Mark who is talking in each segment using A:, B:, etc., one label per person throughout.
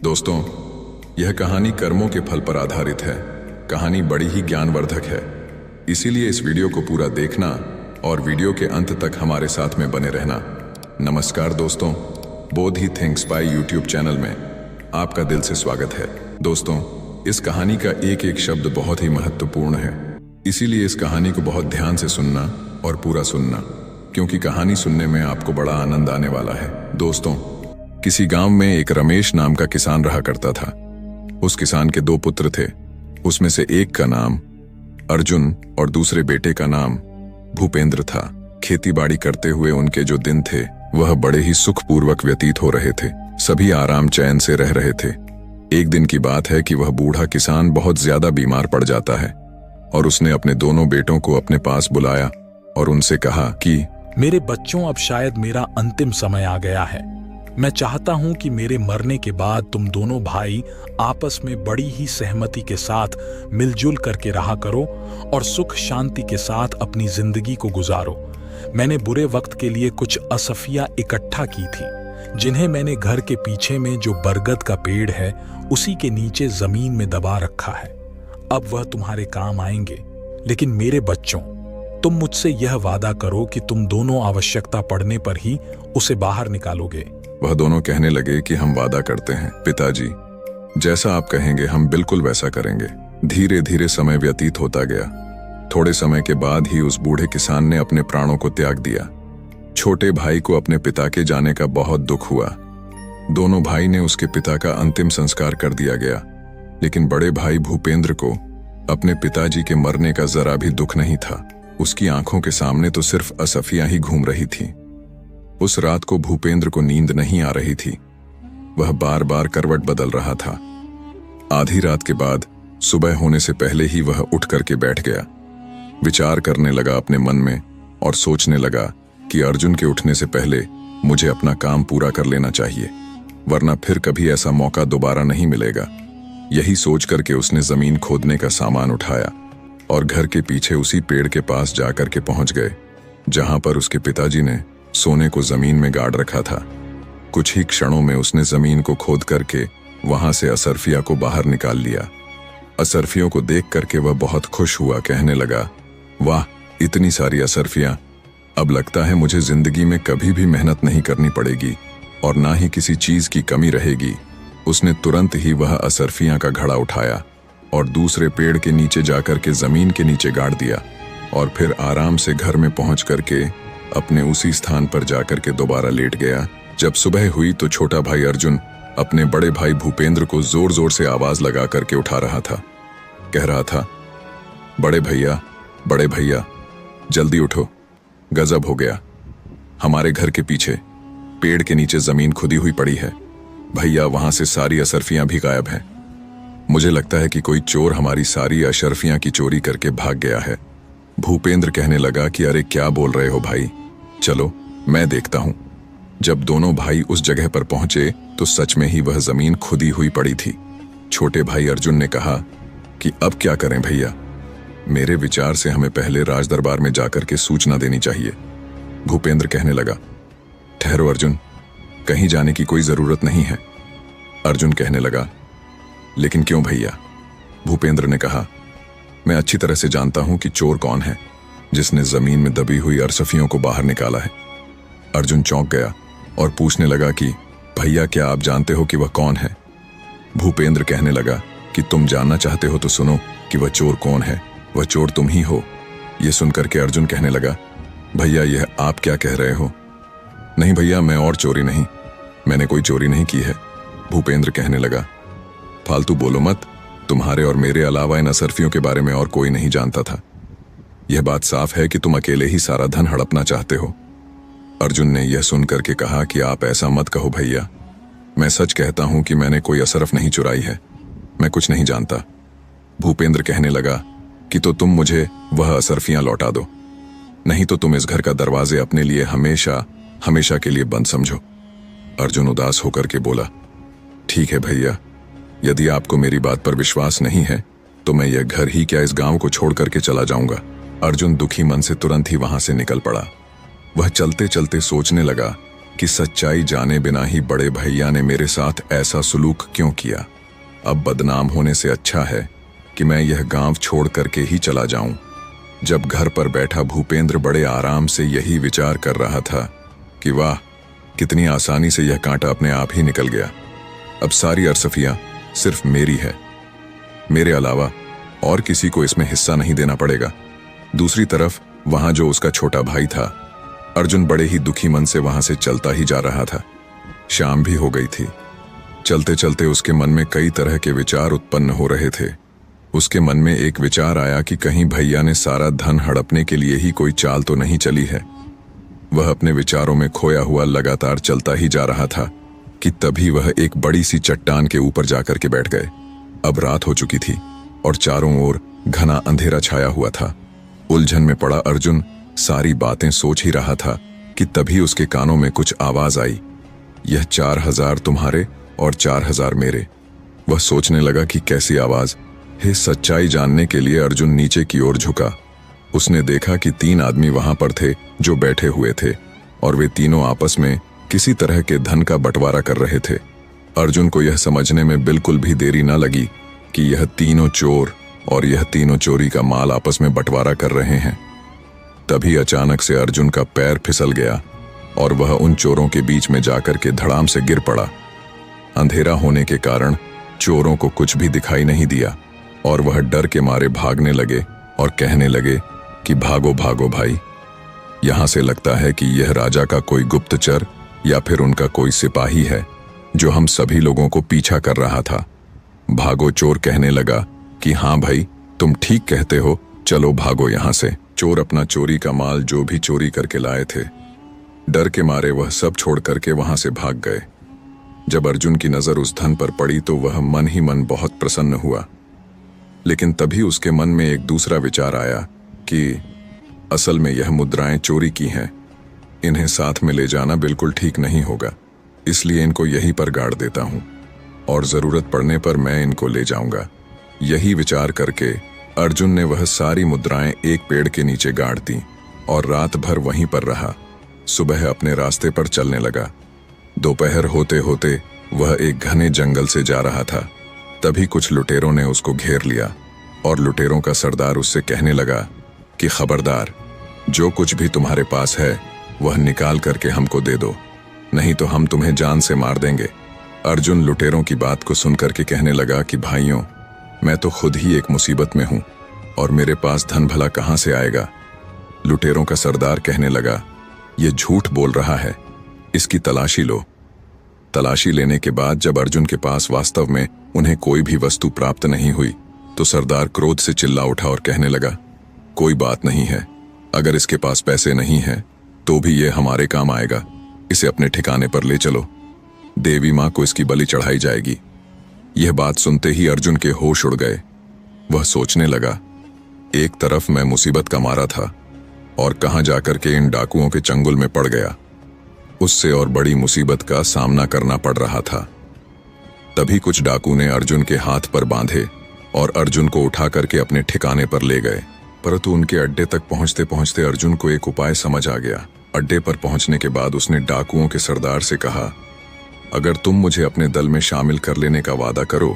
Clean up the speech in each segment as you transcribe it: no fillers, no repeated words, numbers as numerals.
A: दोस्तों, यह कहानी कर्मों के फल पर आधारित है। कहानी बड़ी ही ज्ञानवर्धक है, इसीलिए इस वीडियो को पूरा देखना और वीडियो के अंत तक हमारे साथ में बने रहना। नमस्कार दोस्तों, बोधि थिंक्स बाय यूट्यूब चैनल में आपका दिल से स्वागत है। दोस्तों, इस कहानी का एक एक शब्द बहुत ही महत्वपूर्ण है, इसीलिए इस कहानी को बहुत ध्यान से सुनना और पूरा सुनना, क्योंकि कहानी सुनने में आपको बड़ा आनंद आने वाला है। दोस्तों, किसी गांव में एक रमेश नाम का किसान रहा करता था। उस किसान के 2 पुत्र थे। उसमें से एक का नाम अर्जुन और दूसरे बेटे का नाम भूपेंद्र था। खेतीबाड़ी करते हुए उनके जो दिन थे वह बड़े ही सुखपूर्वक व्यतीत हो रहे थे। सभी आराम चैन से रह रहे थे। एक दिन की बात है कि वह बूढ़ा किसान बहुत ज्यादा बीमार पड़ जाता है और उसने अपने दोनों बेटों को अपने पास बुलाया और उनसे कहा कि
B: मेरे बच्चों, अब शायद मेरा अंतिम समय आ गया है। मैं चाहता हूं कि मेरे मरने के बाद तुम दोनों भाई आपस में बड़ी ही सहमति के साथ मिलजुल करके रहा करो और सुख शांति के साथ अपनी जिंदगी को गुजारो। मैंने बुरे वक्त के लिए कुछ असफियां इकट्ठा की थी, जिन्हें मैंने घर के पीछे में जो बरगद का पेड़ है उसी के नीचे जमीन में दबा रखा है। अब वह तुम्हारे काम आएंगे। लेकिन मेरे बच्चों, तुम मुझसे यह वादा करो कि तुम दोनों आवश्यकता पड़ने पर ही उसे बाहर निकालोगे।
A: वह दोनों कहने लगे कि हम वादा करते हैं पिताजी, जैसा आप कहेंगे हम बिल्कुल वैसा करेंगे। धीरे धीरे समय व्यतीत होता गया। थोड़े समय के बाद ही उस बूढ़े किसान ने अपने प्राणों को त्याग दिया। छोटे भाई को अपने पिता के जाने का बहुत दुख हुआ। दोनों भाई ने उसके पिता का अंतिम संस्कार कर दिया गया, लेकिन बड़े भाई भूपेंद्र को अपने पिताजी के मरने का जरा भी दुख नहीं था। उसकी आंखों के सामने तो सिर्फ असफियां ही घूम रही थी। उस रात को भूपेंद्र को नींद नहीं आ रही थी। वह बार बार करवट बदल रहा था। आधी रात के बाद सुबह होने से पहले ही वह उठ करके बैठ गया। विचार करने लगा अपने मन में और सोचने लगा कि अर्जुन के उठने से पहले मुझे अपना काम पूरा कर लेना चाहिए, वरना फिर कभी ऐसा मौका दोबारा नहीं मिलेगा। यही सोच करके उसने जमीन खोदने का सामान उठाया और घर के पीछे उसी पेड़ के पास जाकर के पहुंच गए जहां पर उसके पिताजी ने सोने को जमीन में गाड़ रखा था। कुछ ही क्षणों में उसने जमीन को खोद करके वहां से असरफिया को बाहर निकाल लिया। असरफियों को देख करके वह बहुत खुश हुआ। कहने लगा, वाह, इतनी सारी असरफियां! अब लगता है मुझे जिंदगी में कभी भी मेहनत नहीं करनी पड़ेगी और ना ही किसी चीज की कमी रहेगी। उसने तुरंत ही वह असरफियां का घड़ा उठाया और दूसरे पेड़ के नीचे जाकर के जमीन के नीचे गाड़ दिया और फिर आराम से घर में पहुंच करके अपने उसी स्थान पर जाकर के दोबारा लेट गया। जब सुबह हुई तो छोटा भाई अर्जुन अपने बड़े भाई भूपेंद्र को जोर जोर से आवाज लगा करके उठा रहा था। कह रहा था, बड़े भैया, जल्दी उठो, गजब हो गया। हमारे घर के पीछे पेड़ के नीचे जमीन खुदी हुई पड़ी है भैया, वहां से सारी असरफियां भी गायब हैं। मुझे लगता है कि कोई चोर हमारी सारी अशरफियां की चोरी करके भाग गया है। भूपेंद्र कहने लगा कि अरे क्या बोल रहे हो भाई, चलो मैं देखता हूं। जब दोनों भाई उस जगह पर पहुंचे तो सच में ही वह जमीन खुदी हुई पड़ी थी। छोटे भाई अर्जुन ने कहा कि अब क्या करें भैया, मेरे विचार से हमें पहले राजदरबार में जाकर के सूचना देनी चाहिए। भूपेंद्र कहने लगा, ठहरो अर्जुन, कहीं जाने की कोई जरूरत नहीं है। अर्जुन कहने लगा, लेकिन क्यों भैया? भूपेंद्र ने कहा, मैं अच्छी तरह से जानता हूं कि चोर कौन है जिसने जमीन में दबी हुई अरसफियों को बाहर निकाला है। अर्जुन चौंक गया और पूछने लगा कि भैया, क्या आप जानते हो कि वह कौन है? भूपेंद्र कहने लगा कि तुम जानना चाहते हो तो सुनो कि वह चोर कौन है। वह चोर तुम ही हो। यह सुनकर के अर्जुन कहने लगा, भैया यह आप क्या कह रहे हो? नहीं भैया, मैं और चोरी नहीं, मैंने कोई चोरी नहीं की है। भूपेंद्र कहने लगा, फालतू बोलो मत, तुम्हारे और मेरे अलावा इन असरफियों के बारे में और कोई नहीं जानता था। यह बात साफ है कि तुम अकेले ही सारा धन हड़पना चाहते हो। अर्जुन ने यह सुनकर के कहा कि आप ऐसा मत कहो भैया, मैं सच कहता हूं कि मैंने कोई असरफ नहीं चुराई है, मैं कुछ नहीं जानता। भूपेंद्र कहने लगा कि तो तुम मुझे वह असरफियां लौटा दो, नहीं तो तुम इस घर का दरवाजे अपने लिए हमेशा हमेशा के लिए बंद समझो। अर्जुन उदास होकर के बोला, ठीक है भैया, यदि आपको मेरी बात पर विश्वास नहीं है तो मैं यह घर ही क्या इस गांव को छोड़ करके चला जाऊंगा। अर्जुन दुखी मन से तुरंत ही वहां से निकल पड़ा। वह चलते चलते सोचने लगा कि सच्चाई जाने बिना ही बड़े भैया ने मेरे साथ ऐसा सुलूक क्यों किया। अब बदनाम होने से अच्छा है कि मैं यह गांव छोड़ करके ही चला जाऊं। जब घर पर बैठा भूपेंद्र बड़े आराम से यही विचार कर रहा था कि वाह, कितनी आसानी से यह कांटा अपने आप ही निकल गया। अब सारी अरसफियां सिर्फ मेरी है, मेरे अलावा और किसी को इसमें हिस्सा नहीं देना पड़ेगा। दूसरी तरफ वहां जो उसका छोटा भाई था अर्जुन बड़े ही दुखी मन से वहां से चलता ही जा रहा था। शाम भी हो गई थी। चलते चलते उसके मन में कई तरह के विचार उत्पन्न हो रहे थे। उसके मन में एक विचार आया कि कहीं भैया ने सारा धन हड़पने के लिए ही कोई चाल तो नहीं चली है। वह अपने विचारों में खोया हुआ लगातार चलता ही जा रहा था कि तभी वह एक बड़ी सी चट्टान के ऊपर जाकर के बैठ गए। अब रात हो चुकी थी और चारों ओर घना अंधेरा छाया हुआ था। उलझन में पड़ा अर्जुन सारी बातें सोच ही रहा था कि तभी उसके कानों में कुछ आवाज आई, यह 4000 तुम्हारे और 4000 मेरे। वह सोचने लगा कि कैसी आवाज है। सच्चाई जानने के लिए अर्जुन नीचे की ओर झुका। उसने देखा कि 3 आदमी वहां पर थे जो बैठे हुए थे और वे तीनों आपस में किसी तरह के धन का बंटवारा कर रहे थे। अर्जुन को यह समझने में बिल्कुल भी देरी न लगी कि यह तीनों चोर और यह तीनों चोरी का माल आपस में बंटवारा कर रहे हैं। तभी अचानक से अर्जुन का पैर फिसल गया और वह उन चोरों के बीच में जाकर के धड़ाम से गिर पड़ा। अंधेरा होने के कारण चोरों को कुछ भी दिखाई नहीं दिया और वह डर के मारे भागने लगे और कहने लगे कि भागो भागो भाई, यहां से लगता है कि यह राजा का कोई गुप्तचर या फिर उनका कोई सिपाही है जो हम सभी लोगों को पीछा कर रहा था। भागो। चोर कहने लगा कि हाँ भाई, तुम ठीक कहते हो, चलो भागो यहां से। चोर अपना चोरी का माल जो भी चोरी करके लाए थे, डर के मारे वह सब छोड़ करके वहां से भाग गए। जब अर्जुन की नजर उस धन पर पड़ी तो वह मन ही मन बहुत प्रसन्न हुआ। लेकिन तभी उसके मन में एक दूसरा विचार आया कि असल में यह मुद्राएं चोरी की हैं, इन्हें साथ में ले जाना बिल्कुल ठीक नहीं होगा, इसलिए इनको यहीं पर गाड़ देता हूं और जरूरत पड़ने पर मैं इनको ले जाऊंगा। यही विचार करके अर्जुन ने वह सारी मुद्राएं एक पेड़ के नीचे गाड़ दी और रात भर वहीं पर रहा। सुबह अपने रास्ते पर चलने लगा। दोपहर होते होते वह एक घने जंगल से जा रहा था। तभी कुछ लुटेरों ने उसको घेर लिया और लुटेरों का सरदार उससे कहने लगा कि खबरदार, जो कुछ भी तुम्हारे पास है वह निकाल करके हमको दे दो, नहीं तो हम तुम्हें जान से मार देंगे। अर्जुन लुटेरों की बात को सुनकर के कहने लगा कि भाइयों, मैं तो खुद ही एक मुसीबत में हूं और मेरे पास धन भला कहां से आएगा। लुटेरों का सरदार कहने लगा, यह झूठ बोल रहा है, इसकी तलाशी लो। तलाशी लेने के बाद जब अर्जुन के पास वास्तव में उन्हें कोई भी वस्तु प्राप्त नहीं हुई तो सरदार क्रोध से चिल्ला उठा और कहने लगा, कोई बात नहीं है, अगर इसके पास पैसे नहीं हैं तो भी ये हमारे काम आएगा, इसे अपने ठिकाने पर ले चलो, देवी मां को इसकी बलि चढ़ाई जाएगी। यह बात सुनते ही अर्जुन के होश उड़ गए। वह सोचने लगा, एक तरफ मैं मुसीबत का मारा था और कहां जाकर के इन डाकुओं के चंगुल में पड़ गया, उससे और बड़ी मुसीबत का सामना करना पड़ रहा था। तभी कुछ डाकू ने अर्जुन के हाथ पर बांधे और अर्जुन को उठा करके अपने ठिकाने पर ले गए। परंतु उनके अड्डे तक पहुंचते पहुंचते अर्जुन को एक उपाय समझ आ गया। अड्डे पर पहुंचने के बाद उसने डाकुओं के सरदार से कहा, अगर तुम मुझे अपने दल में शामिल कर लेने का वादा करो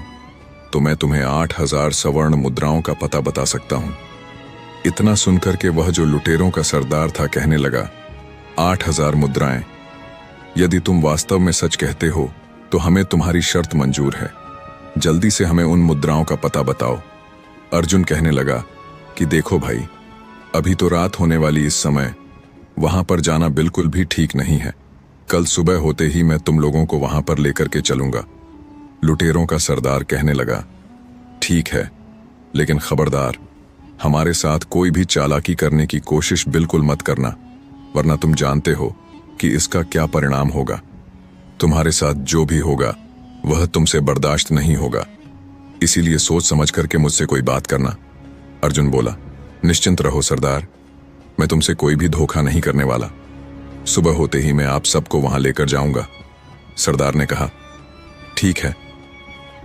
A: तो मैं तुम्हें 8000 स्वर्ण मुद्राओं का पता बता सकता हूं। इतना सुनकर के वह जो लुटेरों का सरदार था कहने लगा, 8000 मुद्राएं? यदि तुम वास्तव में सच कहते हो तो हमें तुम्हारी शर्त मंजूर है, जल्दी से हमें उन मुद्राओं का पता बताओ। अर्जुन कहने लगा कि देखो भाई, अभी तो रात होने वाली इस समय वहां पर जाना बिल्कुल भी ठीक नहीं है। कल सुबह होते ही मैं तुम लोगों को वहां पर लेकर के चलूंगा। लुटेरों का सरदार कहने लगा, ठीक है, लेकिन खबरदार, हमारे साथ कोई भी चालाकी करने की कोशिश बिल्कुल मत करना, वरना तुम जानते हो कि इसका क्या परिणाम होगा। तुम्हारे साथ जो भी होगा वह तुमसे बर्दाश्त नहीं होगा, इसीलिए सोच समझ करके मुझसे कोई बात करना। अर्जुन बोला, निश्चिंत रहो सरदार, मैं तुमसे कोई भी धोखा नहीं करने वाला। सुबह होते ही मैं आप सबको वहां लेकर जाऊंगा। सरदार ने कहा, ठीक है।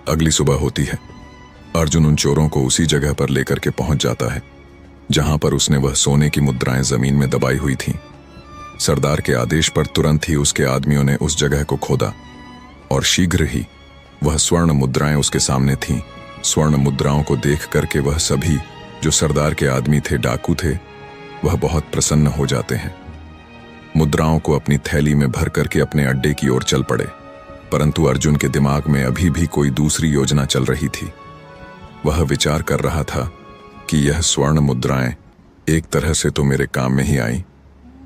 A: अगली सुबह होती है। अर्जुन उन चोरों को उसी जगह पर लेकर के पहुंच जाता है जहां पर उसने वह सोने की मुद्राएं जमीन में दबाई हुई थीं। सरदार के आदेश पर तुरंत ही उसके आदमियों ने उस जगह को खोदा और शीघ्र ही वह स्वर्ण मुद्राएं उसके सामने थीं। स्वर्ण मुद्राओं को देख करके वह सभी जो सरदार के आदमी थे, डाकू थे, वह बहुत प्रसन्न हो जाते हैं। मुद्राओं को अपनी थैली में भर करके अपने अड्डे की ओर चल पड़े। परंतु अर्जुन के दिमाग में अभी भी कोई दूसरी योजना चल रही थी। वह विचार कर रहा था कि यह स्वर्ण मुद्राएं एक तरह से तो मेरे काम में ही आई,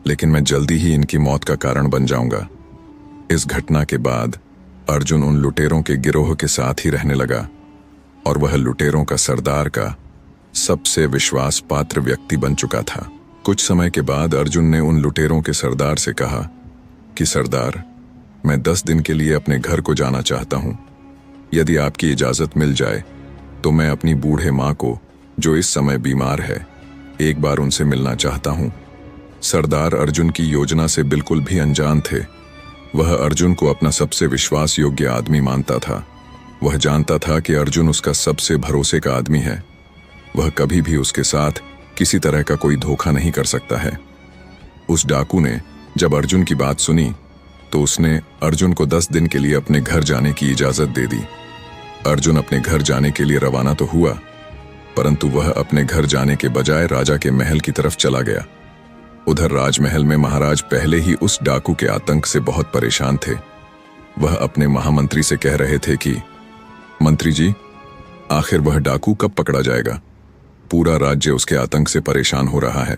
A: लेकिन मैं जल्दी ही इनकी मौत का कारण बन जाऊंगा। इस घटना के बाद अर्जुन उन लुटेरों के गिरोह के साथ ही रहने लगा और वह लुटेरों का सरदार का सबसे विश्वास पात्र व्यक्ति बन चुका था। कुछ समय के बाद अर्जुन ने उन लुटेरों के सरदार से कहा कि सरदार, मैं 10 दिन के लिए अपने घर को जाना चाहता हूं। यदि आपकी इजाजत मिल जाए तो मैं अपनी बूढ़े मां को, जो इस समय बीमार है, एक बार उनसे मिलना चाहता हूं। सरदार अर्जुन की योजना से बिल्कुल भी अनजान थे। वह अर्जुन को अपना सबसे विश्वास योग्य आदमी मानता था। वह जानता था कि अर्जुन उसका सबसे भरोसे का आदमी है। वह कभी भी उसके साथ किसी तरह का कोई धोखा नहीं कर सकता है। उस डाकू ने जब अर्जुन की बात सुनी तो उसने अर्जुन को 10 दिन के लिए अपने घर जाने की इजाजत दे दी। अर्जुन अपने घर जाने के लिए रवाना तो हुआ, परंतु वह अपने घर जाने के बजाय राजा के महल की तरफ चला गया। उधर राजमहल में महाराज पहले ही उस डाकू के आतंक से बहुत परेशान थे। वह अपने महामंत्री से कह रहे थे कि मंत्री जी, आखिर वह डाकू कब पकड़ा जाएगा? पूरा राज्य उसके आतंक से परेशान हो रहा है।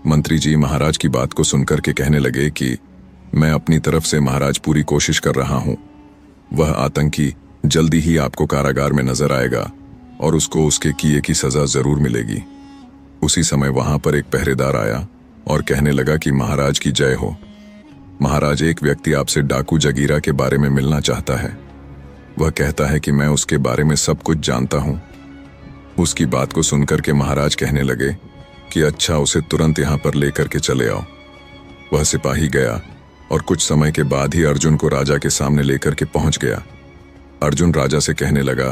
A: मंत्री जी महाराज की बात को सुनकर के कहने लगे कि मैं अपनी तरफ से महाराज पूरी कोशिश कर रहा हूं। वह आतंकी जल्दी ही आपको कारागार में नजर आएगा और उसको उसके किए की सजा जरूर मिलेगी। उसी समय वहां पर एक पहरेदार आया और कहने लगा कि महाराज की जय हो। महाराज, एक व्यक्ति आपसे डाकू जगीरा के बारे में मिलना चाहता है। वह कहता है कि मैं उसके बारे में सब कुछ जानता हूं। उसकी बात को सुनकर के महाराज कहने लगे कि अच्छा, उसे तुरंत यहां पर लेकर के चले आओ। वह सिपाही गया और कुछ समय के बाद ही अर्जुन को राजा के सामने लेकर के पहुंच गया। अर्जुन राजा से कहने लगा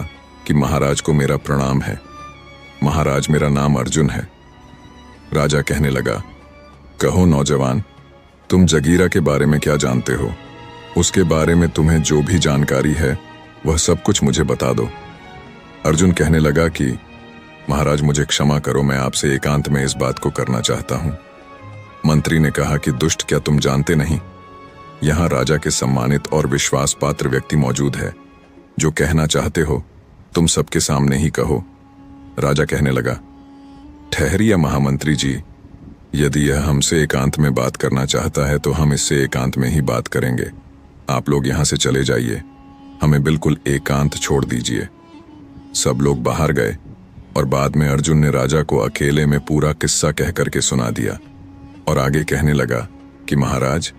A: कि महाराज को मेरा प्रणाम है। महाराज, मेरा नाम अर्जुन है। राजा कहने लगा, कहो नौजवान, तुम जगीरा के बारे में क्या जानते हो? उसके बारे में तुम्हें जो भी जानकारी है वह सब कुछ मुझे बता दो। अर्जुन कहने लगा कि महाराज, मुझे क्षमा करो, मैं आपसे एकांत में इस बात को करना चाहता हूं। मंत्री ने कहा कि दुष्ट, क्या तुम जानते नहीं, यहां राजा के सम्मानित और विश्वास पात्र व्यक्ति मौजूद है। जो कहना चाहते हो तुम सबके सामने ही कहो। राजा कहने लगा, ठहरिए महामंत्री जी, यदि यह हमसे एकांत में बात करना चाहता है तो हम इससे एकांत में ही बात करेंगे। आप लोग यहां से चले जाइए, हमें बिल्कुल एकांत छोड़ दीजिए। सब लोग बाहर गए और बाद में अर्जुन ने राजा को अकेले में पूरा किस्सा कह करके सुना दिया और आगे कहने लगा कि महाराज,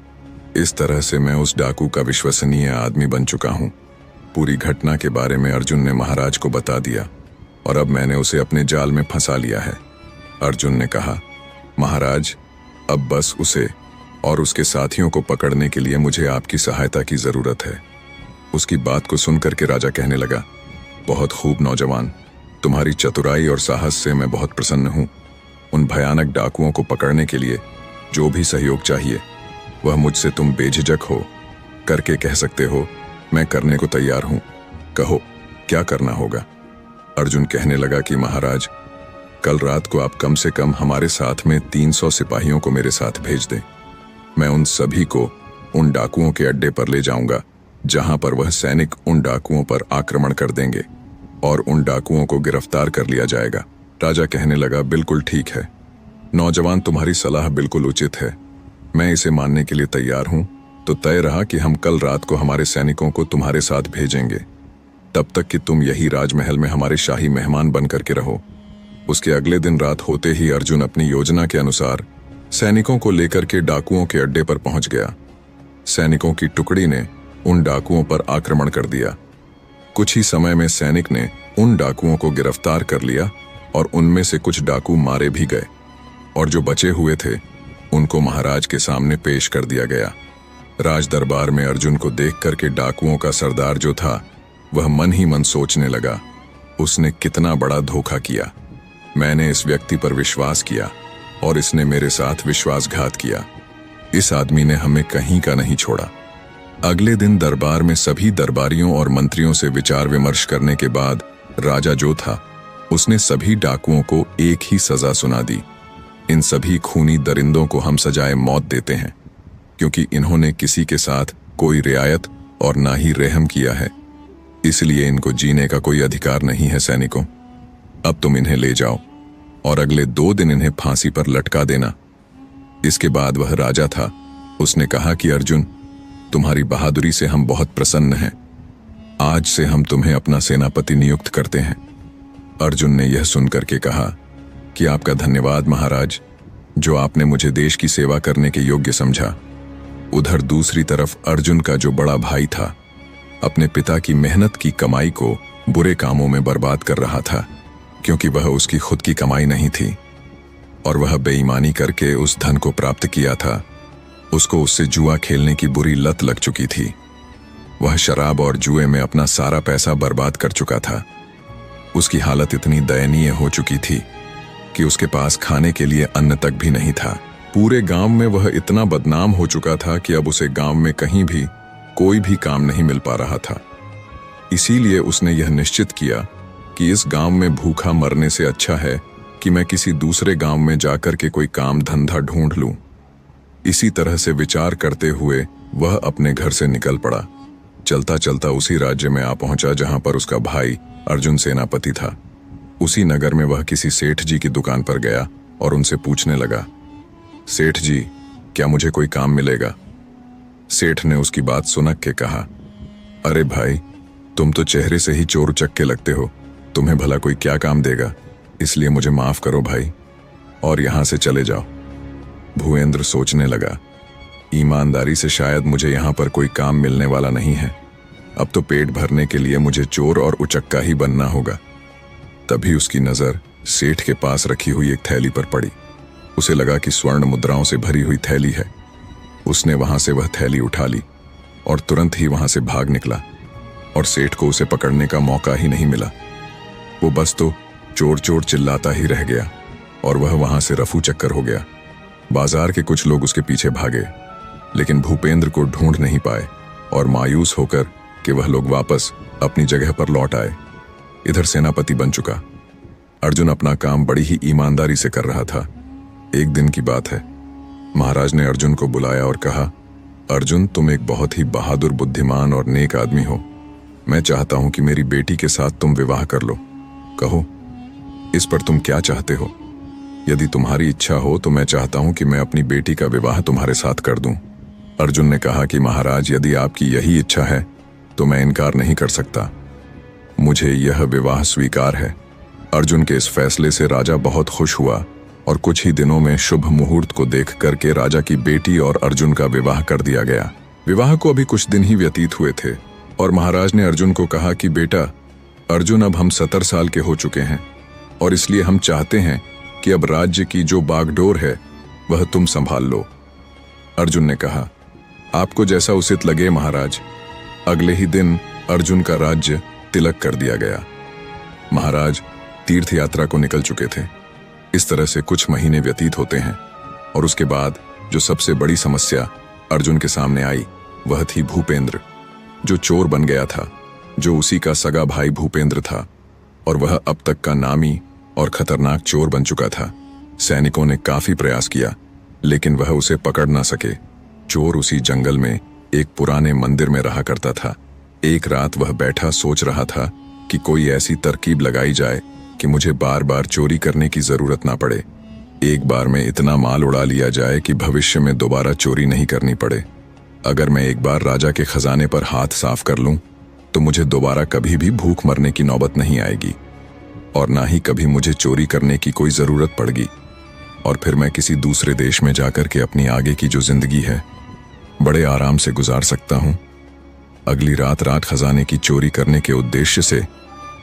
A: इस तरह से मैं उस डाकू का विश्वसनीय आदमी बन चुका हूं। पूरी घटना के बारे में अर्जुन ने महाराज को बता दिया और अब मैंने उसे अपने जाल में फंसा लिया है। अर्जुन ने कहा, महाराज, अब बस उसे और उसके साथियों को पकड़ने के लिए मुझे आपकी सहायता की जरूरत है। उसकी बात को सुनकर के राजा कहने लगा, बहुत खूब नौजवान, तुम्हारी चतुराई और साहस से मैं बहुत प्रसन्न हूं। उन भयानक डाकुओं को पकड़ने के लिए जो भी सहयोग चाहिए वह मुझसे तुम बेझिझक हो करके कह सकते हो। मैं करने को तैयार हूं, कहो क्या करना होगा। अर्जुन कहने लगा कि महाराज, कल रात को आप कम से कम हमारे साथ में 300 सिपाहियों को मेरे साथ भेज दें। मैं उन सभी को उन डाकुओं के अड्डे पर ले जाऊंगा जहां पर वह सैनिक उन डाकुओं पर आक्रमण कर देंगे और उन डाकुओं को गिरफ्तार कर लिया जाएगा। राजा कहने लगा, बिल्कुल ठीक है नौजवान, तुम्हारी सलाह बिल्कुल उचित है, मैं इसे मानने के लिए तैयार हूं। तो तय रहा कि हम कल रात को हमारे सैनिकों को तुम्हारे साथ भेजेंगे, तब तक कि तुम यही राजमहल में हमारे शाही मेहमान बन करके रहो। उसके अगले दिन रात होते ही अर्जुन अपनी योजना के अनुसार सैनिकों को लेकर के डाकुओं के अड्डे पर पहुंच गया। सैनिकों की टुकड़ी ने उन डाकुओं पर आक्रमण कर दिया। कुछ ही समय में सैनिक ने उन डाकुओं को गिरफ्तार कर लिया और उनमें से कुछ डाकू मारे भी गए और जो बचे हुए थे उनको महाराज के सामने पेश कर दिया गया। राज दरबार में अर्जुन को देख करके डाकुओं का सरदार जो था वह मन ही मन सोचने लगा, उसने कितना बड़ा धोखा किया। मैंने इस व्यक्ति पर विश्वास किया और इसने मेरे साथ विश्वासघात किया। इस आदमी ने हमें कहीं का नहीं छोड़ा। अगले दिन दरबार में सभी दरबारियों और मंत्रियों से विचार विमर्श करने के बाद राजा जो था उसने सभी डाकुओं को एक ही सजा सुना दी। इन सभी खूनी दरिंदों को हम सजाए मौत देते हैं, क्योंकि इन्होंने किसी के साथ कोई रियायत और ना ही रहम किया है, इसलिए इनको जीने का कोई अधिकार नहीं है। सैनिकों, अब तुम इन्हें ले जाओ और अगले 2 दिन इन्हें फांसी पर लटका देना। इसके बाद वह राजा था, उसने कहा कि अर्जुन, तुम्हारी बहादुरी से हम बहुत प्रसन्न हैं। आज से हम तुम्हें अपना सेनापति नियुक्त करते हैं। अर्जुन ने यह सुनकर के कहा कि आपका धन्यवाद महाराज, जो आपने मुझे देश की सेवा करने के योग्य समझा। उधर दूसरी तरफ अर्जुन का जो बड़ा भाई था अपने पिता की मेहनत की कमाई को बुरे कामों में बर्बाद कर रहा था, क्योंकि वह उसकी खुद की कमाई नहीं थी और वह बेईमानी करके उस धन को प्राप्त किया था। उसको उससे जुआ खेलने की बुरी लत लग चुकी थी। वह शराब और जुए में अपना सारा पैसा बर्बाद कर चुका था। उसकी हालत इतनी दयनीय हो चुकी थी कि उसके पास खाने के लिए अन्न तक भी नहीं था। पूरे गांव में वह इतना बदनाम हो चुका था कि अब उसे गांव में कहीं भी कोई भी काम नहीं मिल पा रहा था। इसीलिए उसने यह निश्चित किया कि इस गांव में भूखा मरने से अच्छा है कि मैं किसी दूसरे गांव में जाकर के कोई काम धंधा ढूंढ लूं। इसी तरह से विचार करते हुए वह अपने घर से निकल पड़ा। चलता चलता उसी राज्य में आ पहुंचा जहां पर उसका भाई अर्जुन सेनापति था। उसी नगर में वह किसी सेठ जी की दुकान पर गया और उनसे पूछने लगा, सेठ जी, क्या मुझे कोई काम मिलेगा? सेठ ने उसकी बात सुनक के कहा, अरे भाई, तुम तो चेहरे से ही चोर उचक्के लगते हो, तुम्हें भला कोई क्या काम देगा? इसलिए मुझे माफ करो भाई और यहां से चले जाओ। भूपेंद्र सोचने लगा, ईमानदारी से शायद मुझे यहां पर कोई काम मिलने वाला नहीं है। अब तो पेट भरने के लिए मुझे चोर और उचक्का ही बनना होगा। तभी उसकी नजर सेठ के पास रखी हुई एक थैली पर पड़ी। उसे लगा कि स्वर्ण मुद्राओं से भरी हुई थैली है। उसने वहां से वह थैली उठा ली और तुरंत ही वहां से भाग निकला और सेठ को उसे पकड़ने का मौका ही नहीं मिला। वो बस तो चोर चोर चिल्लाता ही रह गया और वह वहां से रफू चक्कर हो गया। बाजार के कुछ लोग उसके पीछे भागे, लेकिन भूपेंद्र को ढूंढ नहीं पाए और मायूस होकर कि वह लोग वापस अपनी जगह पर लौट आए। इधर सेनापति बन चुका अर्जुन अपना काम बड़ी ही ईमानदारी से कर रहा था। एक दिन की बात है, महाराज ने अर्जुन को बुलाया और कहा, अर्जुन, तुम एक बहुत ही बहादुर, बुद्धिमान और नेक आदमी हो। मैं चाहता हूं कि मेरी बेटी के साथ तुम विवाह कर लो। कहो, इस पर तुम क्या चाहते हो? यदि तुम्हारी इच्छा हो तो मैं चाहता हूं कि मैं अपनी बेटी का विवाह तुम्हारे साथ कर दूं। अर्जुन ने कहा कि महाराज, यदि आपकी यही इच्छा है तो मैं इनकार नहीं कर सकता। मुझे यह विवाह स्वीकार है। अर्जुन के इस फैसले से राजा बहुत खुश हुआ और कुछ ही दिनों में शुभ मुहूर्त को देख करके राजा की बेटी और अर्जुन का विवाह कर दिया गया। विवाह को अभी कुछ दिन ही व्यतीत हुए थे और महाराज ने अर्जुन को कहा कि बेटा अर्जुन, अब हम 70 साल के हो चुके हैं और इसलिए हम चाहते हैं कि अब राज्य की जो बागडोर है वह तुम संभाल लो। अर्जुन ने कहा, आपको जैसा उचित लगे महाराज। अगले ही दिन अर्जुन का राज्य तिलक कर दिया गया। महाराज तीर्थ यात्रा को निकल चुके थे। इस तरह से कुछ महीने व्यतीत होते हैं और उसके बाद जो सबसे बड़ी समस्या अर्जुन के सामने आई वह थी भूपेंद्र, जो चोर बन गया था, जो उसी का सगा भाई भूपेंद्र था और वह अब तक का नामी और खतरनाक चोर बन चुका था। सैनिकों ने काफी प्रयास किया लेकिन वह उसे पकड़ ना सके। चोर उसी जंगल में एक पुराने मंदिर में रहा करता था। एक रात वह बैठा सोच रहा था कि कोई ऐसी तरकीब लगाई जाए कि मुझे बार बार चोरी करने की जरूरत ना पड़े। एक बार में इतना माल उड़ा लिया जाए कि भविष्य में दोबारा चोरी नहीं करनी पड़े। अगर मैं एक बार राजा के खजाने पर हाथ साफ कर लूं तो मुझे दोबारा कभी भी भूख मरने की नौबत नहीं आएगी और ना ही कभी मुझे चोरी करने की कोई जरूरत पड़ेगी और फिर मैं किसी दूसरे देश में जाकर के अपनी आगे की जो जिंदगी है बड़े आराम से गुजार सकता हूं। अगली रात खजाने की चोरी करने के उद्देश्य से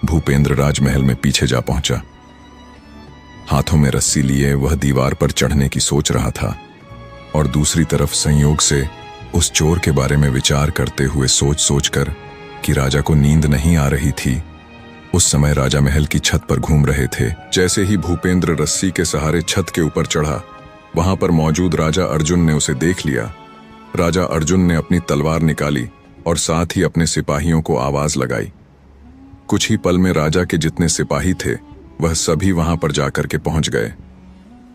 A: भूपेंद्र राजमहल में पीछे जा पहुंचा। हाथों में रस्सी लिए वह दीवार पर चढ़ने की सोच रहा था और दूसरी तरफ संयोग से उस चोर के बारे में विचार करते हुए सोच सोचकर कि राजा को नींद नहीं आ रही थी। उस समय राजा महल की छत पर घूम रहे थे। जैसे ही भूपेंद्र रस्सी के सहारे छत के ऊपर चढ़ा, वहां पर मौजूद राजा अर्जुन ने उसे देख लिया। राजा अर्जुन ने अपनी तलवार निकाली और साथ ही अपने सिपाहियों को आवाज लगाई। कुछ ही पल में राजा के जितने सिपाही थे वह सभी वहां पर जाकर के पहुंच गए।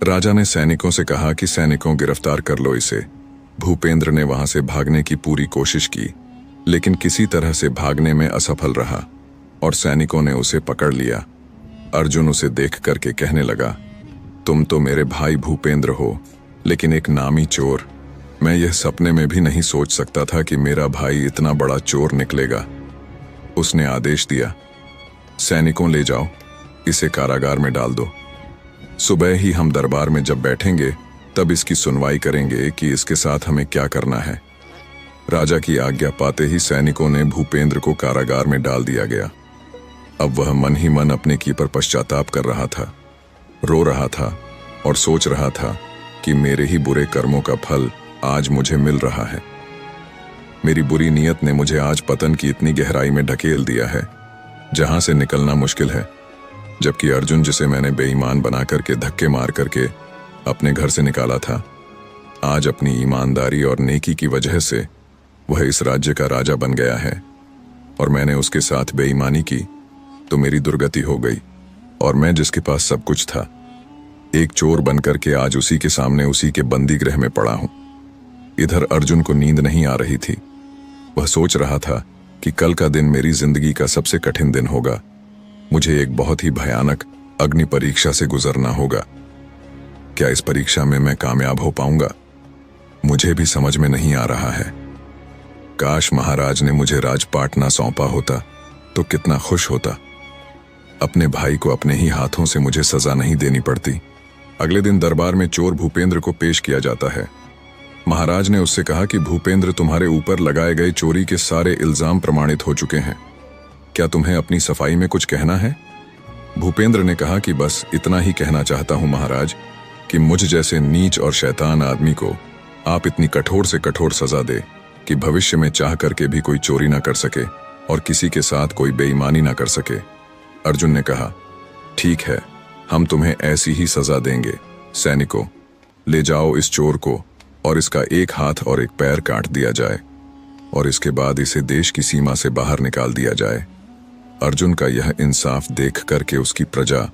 A: राजा ने सैनिकों से कहा कि सैनिकों गिरफ्तार कर लो इसे। भूपेंद्र ने वहां से भागने की पूरी कोशिश की, लेकिन किसी तरह से भागने में असफल रहा और सैनिकों ने उसे पकड़ लिया। अर्जुन उसे देख करके कहने लगा, तुम तो मेरे भाई भूपेंद्र हो, लेकिन एक नामी चोर। मैं यह सपने में भी नहीं सोच सकता था कि मेरा भाई इतना बड़ा चोर निकलेगा। उसने आदेश दिया, सैनिकों ले जाओ, इसे कारागार में डाल दो। सुबह ही हम दरबार में जब बैठेंगे तब इसकी सुनवाई करेंगे कि इसके साथ हमें क्या करना है। राजा की आज्ञा पाते ही सैनिकों ने भूपेंद्र को कारागार में डाल दिया गया। अब वह मन ही मन अपने की पर पश्चाताप कर रहा था, रो रहा था और सोच रहा था कि मेरे ही बुरे कर्मों का फल आज मुझे मिल रहा है। मेरी बुरी नीयत ने मुझे आज पतन की इतनी गहराई में ढकेल दिया है जहां से निकलना मुश्किल है। जबकि अर्जुन, जिसे मैंने बेईमान बना करके धक्के मार करके अपने घर से निकाला था, आज अपनी ईमानदारी और नेकी की वजह से वह इस राज्य का राजा बन गया है और मैंने उसके साथ बेईमानी की तो मेरी दुर्गति हो गई और मैं जिसके पास सब कुछ था, एक चोर बनकर के आज उसी के सामने उसी के बंदी गृह में पड़ा हूं। इधर अर्जुन को नींद नहीं आ रही थी। वह सोच रहा था कि कल का दिन मेरी जिंदगी का सबसे कठिन दिन होगा। मुझे एक बहुत ही भयानक अग्नि परीक्षा से गुजरना होगा। क्या इस परीक्षा में मैं कामयाब हो पाऊंगा? मुझे भी समझ में नहीं आ रहा है। काश महाराज ने मुझे राजपाट ना सौंपा होता तो कितना खुश होता। अपने भाई को अपने ही हाथों से मुझे सजा नहीं देनी पड़ती। अगले दिन दरबार में चोर भूपेंद्र को पेश किया जाता है। महाराज ने उससे कहा कि भूपेंद्र, तुम्हारे ऊपर लगाए गए चोरी के सारे इल्जाम प्रमाणित हो चुके हैं। क्या तुम्हें अपनी सफाई में कुछ कहना है? भूपेंद्र ने कहा कि बस इतना ही कहना चाहता हूं महाराज कि मुझ जैसे नीच और शैतान आदमी को आप इतनी कठोर से कठोर सजा दे कि भविष्य में चाह करके भी कोई चोरी ना कर सके और किसी के साथ कोई बेईमानी ना कर सके। अर्जुन ने कहा, ठीक है, हम तुम्हें ऐसी ही सजा देंगे। सैनिकों, ले जाओ इस चोर को और इसका एक हाथ और एक पैर काट दिया जाए और इसके बाद इसे देश की सीमा से बाहर निकाल दिया जाए। अर्जुन का यह इंसाफ देख करके उसकी प्रजा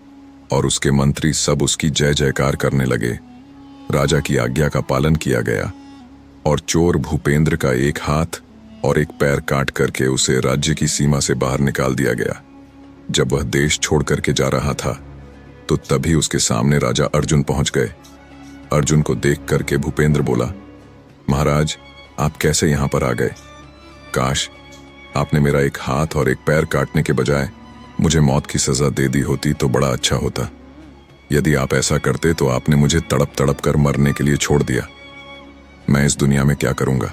A: और उसके मंत्री सब उसकी जय जयकार करने लगे। राजा की आज्ञा का पालन किया गया और चोर भूपेंद्र का एक हाथ और एक पैर काट करके उसे राज्य की सीमा से बाहर निकाल दिया गया। जब वह देश छोड़ करके जा रहा था तो तभी उसके सामने राजा अर्जुन पहुंच गए। अर्जुन को देख करके भूपेंद्र बोला, महाराज, आप कैसे यहां पर आ गए? काश आपने मेरा एक हाथ और एक पैर काटने के बजाय मुझे मौत की सजा दे दी होती तो बड़ा अच्छा होता। यदि आप ऐसा करते तो आपने मुझे तड़प तड़प कर मरने के लिए छोड़ दिया। मैं इस दुनिया में क्या करूंगा?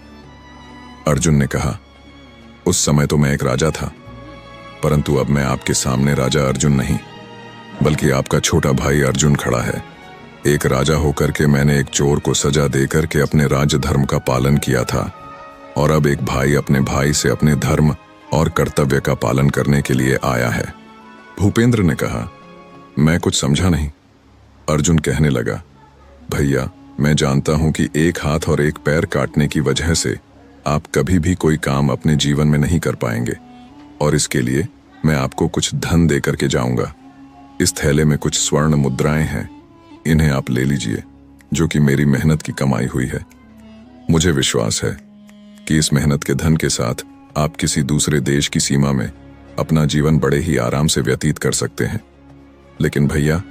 A: अर्जुन ने कहा, उस समय तो मैं एक राजा था, परंतु अब मैं आपके सामने राजा अर्जुन नहीं बल्कि आपका छोटा भाई अर्जुन खड़ा है। एक राजा होकर के मैंने एक चोर को सजा देकर के अपने राज्य धर्म का पालन किया था और अब एक भाई अपने भाई से अपने धर्म और कर्तव्य का पालन करने के लिए आया है। भूपेंद्र ने कहा, मैं कुछ समझा नहीं। अर्जुन कहने लगा, भैया, मैं जानता हूं कि एक हाथ और एक पैर काटने की वजह से आप कभी भी कोई काम अपने जीवन में नहीं कर पाएंगे और इसके लिए मैं आपको कुछ धन दे करके जाऊंगा। इस थैले में कुछ स्वर्ण मुद्राएं हैं, इन्हें आप ले लीजिए, जो कि मेरी मेहनत की कमाई हुई है। मुझे विश्वास है कि इस मेहनत के धन के साथ आप किसी दूसरे देश की सीमा में अपना जीवन बड़े ही आराम से व्यतीत कर सकते हैं। लेकिन भैया,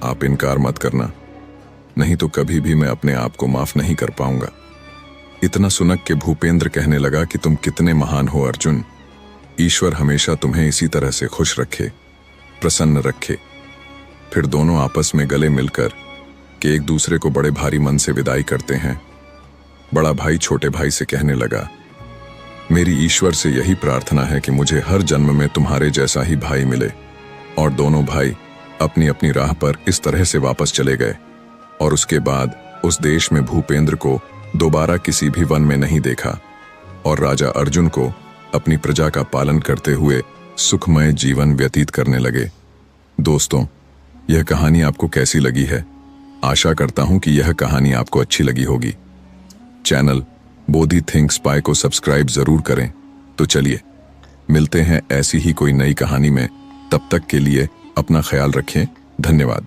A: आप इनकार मत करना, नहीं तो कभी भी मैं अपने आप को माफ नहीं कर पाऊंगा। इतना सुनक के भूपेंद्र कहने लगा कि तुम कितने महान हो अर्जुन। ईश्वर हमेशा तुम्हें इसी तरह से खुश रखे, प्रसन्न रखे। फिर दोनों आपस में गले मिलकर कि एक दूसरे को बड़े भारी मन से विदाई करते हैं। बड़ा भाई छोटे भाई से कहने लगा, मेरी ईश्वर से यही प्रार्थना है कि मुझे हर जन्म में तुम्हारे जैसा ही भाई मिले। और दोनों भाई अपनी अपनी राह पर इस तरह से वापस चले गए और उसके बाद उस देश में भूपेंद्र को दोबारा किसी भी वन में नहीं देखा और राजा अर्जुन को अपनी प्रजा का पालन करते हुए सुखमय जीवन व्यतीत करने लगे। दोस्तों, यह कहानी आपको कैसी लगी है आशा करता हूं कि यह कहानी आपको अच्छी लगी होगी। चैनल बोधी थिंक स्पाई को सब्सक्राइब जरूर करें। तो चलिए मिलते हैं ऐसी ही कोई नई कहानी में। तब तक के लिए अपना ख्याल रखें। धन्यवाद।